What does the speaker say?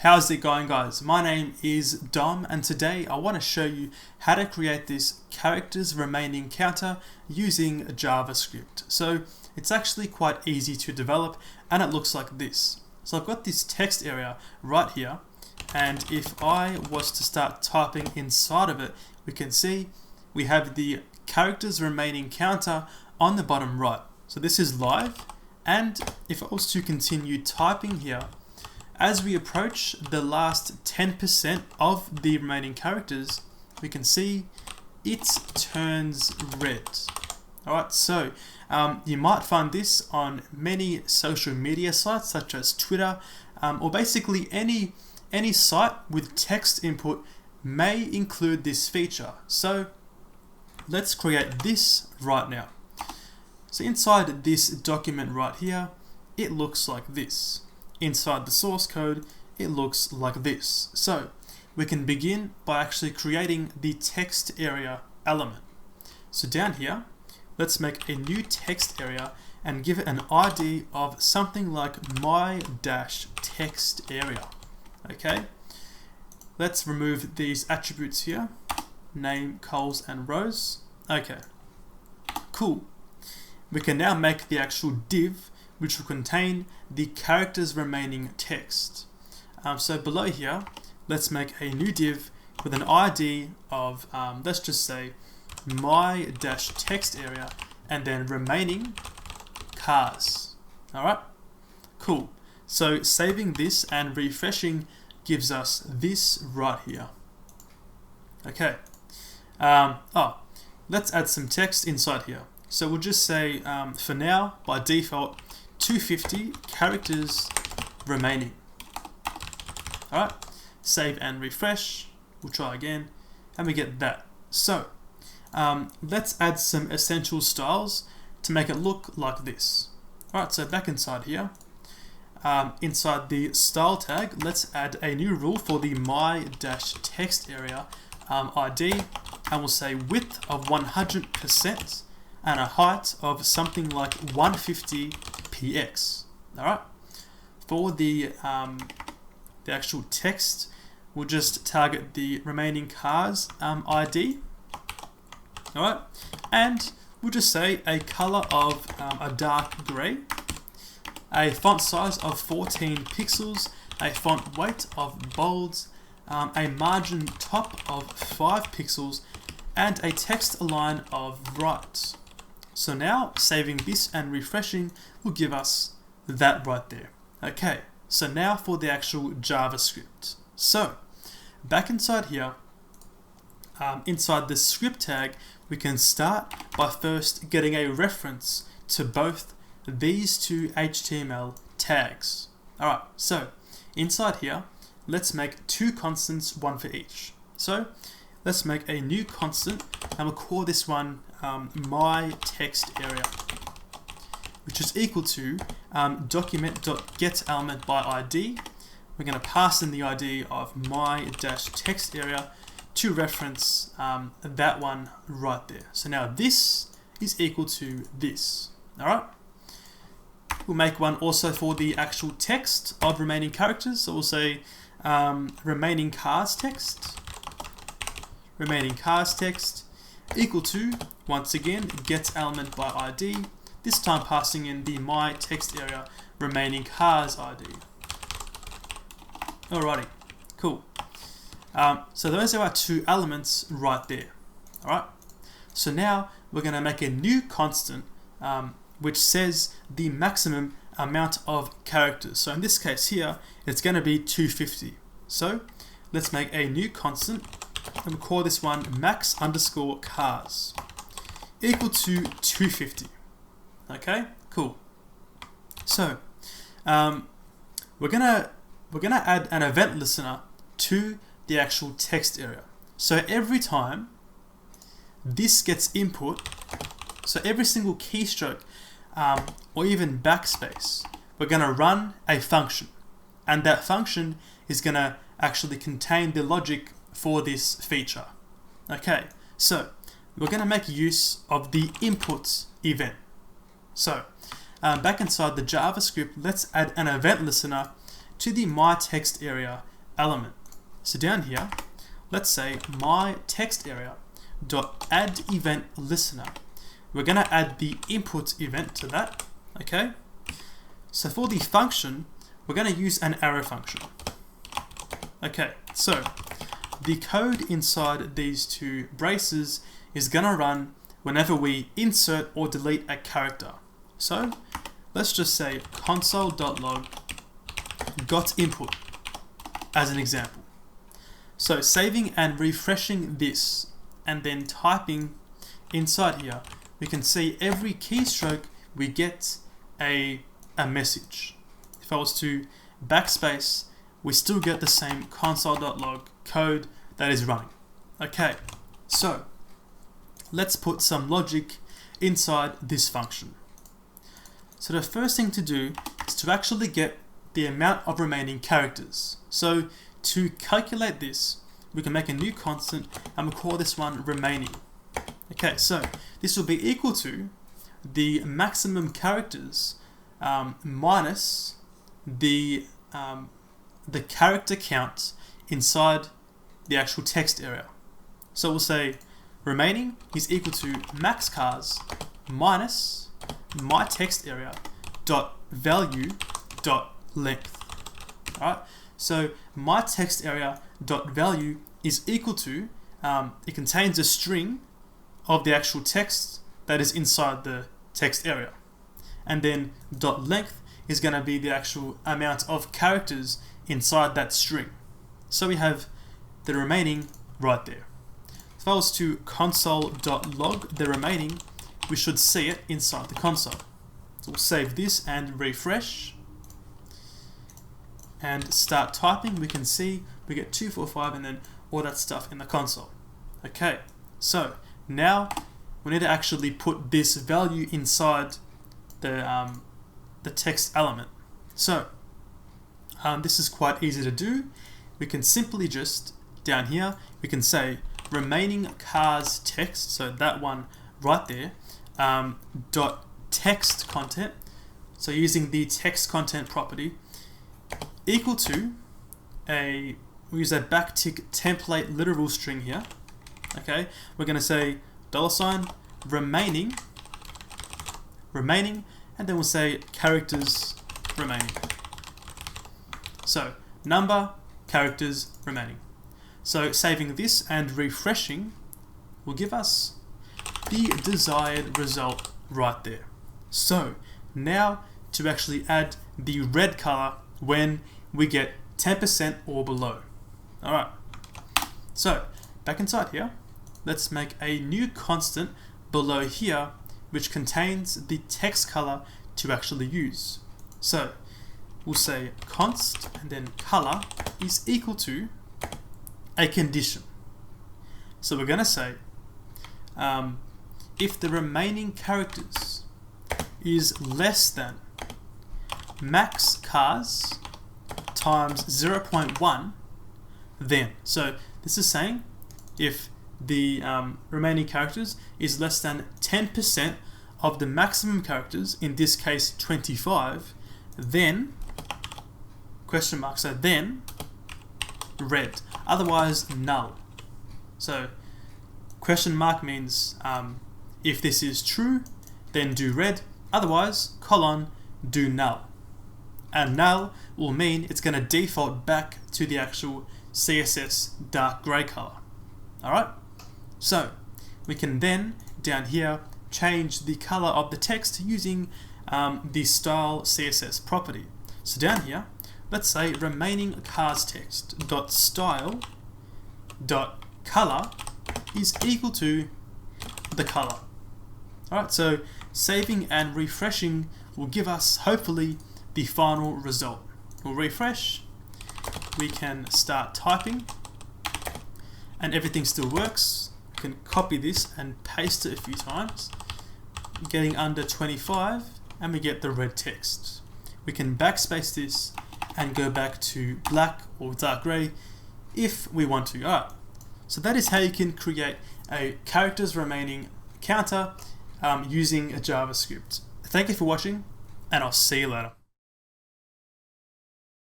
How's it going, guys? My name is Dom, and today I want to show you how to create this characters remaining counter using JavaScript. So it's actually quite easy to develop, and it looks like this. So I've got this text area right here, and if I was to start typing inside of it, we can see we have the characters remaining counter on the bottom right. So this is live, and if I was to continue typing here, as we approach the last 10% of the remaining characters, we can see it turns red. Alright, so you might find this on many social media sites such as Twitter, or basically any site with text input may include this feature. So let's create this right now. So inside this document right here, it looks like this. Inside the source code, it looks like this. So we can begin by actually creating the text area element. So down here, let's make a new text area and give it an ID of something like my-text area. Okay, let's remove these attributes here, name, cols, and rows. Okay, cool. We can now make the actual div, which will contain the characters remaining text. So below here, let's make a new div with an ID of, let's just say, my-text area, and then remaining cars. Alright, cool. So saving this and refreshing gives us this right here. Okay. Let's add some text inside here. So we'll just say, for now, by default, 250 characters remaining. Alright, save and refresh. We'll try again, and we get that. So, let's add some essential styles to make it look like this. Alright, so back inside here, inside the style tag, let's add a new rule for the my-text area ID, and we'll say width of 100% and a height of something like 150 px. Alright, for the actual text, we'll just target the remaining cars ID. Alright, and we'll just say a color of a dark grey, a font size of 14 pixels, a font weight of bolds, a margin top of 5 pixels, and a text align of right. So now saving this and refreshing will give us that right there. Okay, so now for the actual JavaScript. So back inside here, inside the script tag, we can start by first getting a reference to both these two HTML tags. Alright, so inside here, let's make two constants, one for each. So let's make a new constant, and we'll call this one my text area, which is equal to document.getElement by ID. We're going to pass in the ID of my-text area to reference that one right there. So now this is equal to this. Alright, we'll make one also for the actual text of remaining characters. So we'll say remaining cars text equal to, once again, getElement by ID, this time passing in the my-text area remaining cars ID. Alrighty, cool. So those are our two elements right there. Alright, so now we're going to make a new constant which says the maximum amount of characters. So in this case here, it's going to be 250. So let's make a new constant, and we'll call this one max_cars equal to 250. Okay, cool. So we're gonna add an event listener to the actual text area. So every time this gets input, so every single keystroke or even backspace, we're gonna run a function, and that function is gonna actually contain the logic for this feature. Okay, so we're going to make use of the inputs event. So back inside the JavaScript, let's add an event listener to the my-text area element. So down here, let's say my text area dot add event listener. We're going to add the input event to that. Okay. So for the function, we're going to use an arrow function. Okay. So the code inside these two braces is going to run whenever we insert or delete a character. So let's just say console.log got input as an example. So saving and refreshing this and then typing inside here, we can see every keystroke we get a message. If I was to backspace, we still get the same console.log code that is running. Okay, so let's put some logic inside this function. So the first thing to do is to actually get the amount of remaining characters. So to calculate this, we can make a new constant and we'll call this one remaining. Okay, so this will be equal to the maximum characters minus the character count inside the actual text area. So we'll say remaining is equal to max cars minus my text area dot value dot length. Alright, so my text area dot value is equal to it contains a string of the actual text that is inside the text area, and then dot length is going to be the actual amount of characters inside that string. So we have the remaining right there. If I was to console.log the remaining, we should see it inside the console. So we'll save this and refresh and start typing. We can see we get 245 and then all that stuff in the console. Okay, so now we need to actually put this value inside the text element. So this is quite easy to do. We can simply just down here, we can say remaining cars text, so that one right there, dot text content, so using the text content property, equal to we use a backtick template literal string here. Okay, we're going to say $ remaining, and then we'll say characters remaining. So number, characters remaining. So saving this and refreshing will give us the desired result right there. So now to actually add the red color when we get 10% or below. Alright, so back inside here, let's make a new constant below here which contains the text color to actually use. So we'll say const and then color is equal to a condition. So we're going to say if the remaining characters is less than max cars times 0.1, then, so this is saying if the remaining characters is less than 10% of the maximum characters, in this case 25, then question mark, so then red, otherwise null. So question mark means if this is true, then do red, otherwise colon do null. And null will mean it's going to default back to the actual CSS dark grey color. Alright, so we can then down here change the color of the text using the style CSS property. So down here, let's say remaining cars text dot style dot color is equal to the color. Alright, so saving and refreshing will give us hopefully the final result. We'll refresh, we can start typing, and everything still works. We can copy this and paste it a few times, getting under 25, and we get the red text. We can backspace this and go back to black or dark grey if we want to. Alright, so that is how you can create a characters remaining counter using a JavaScript. Thank you for watching, and I'll see you later.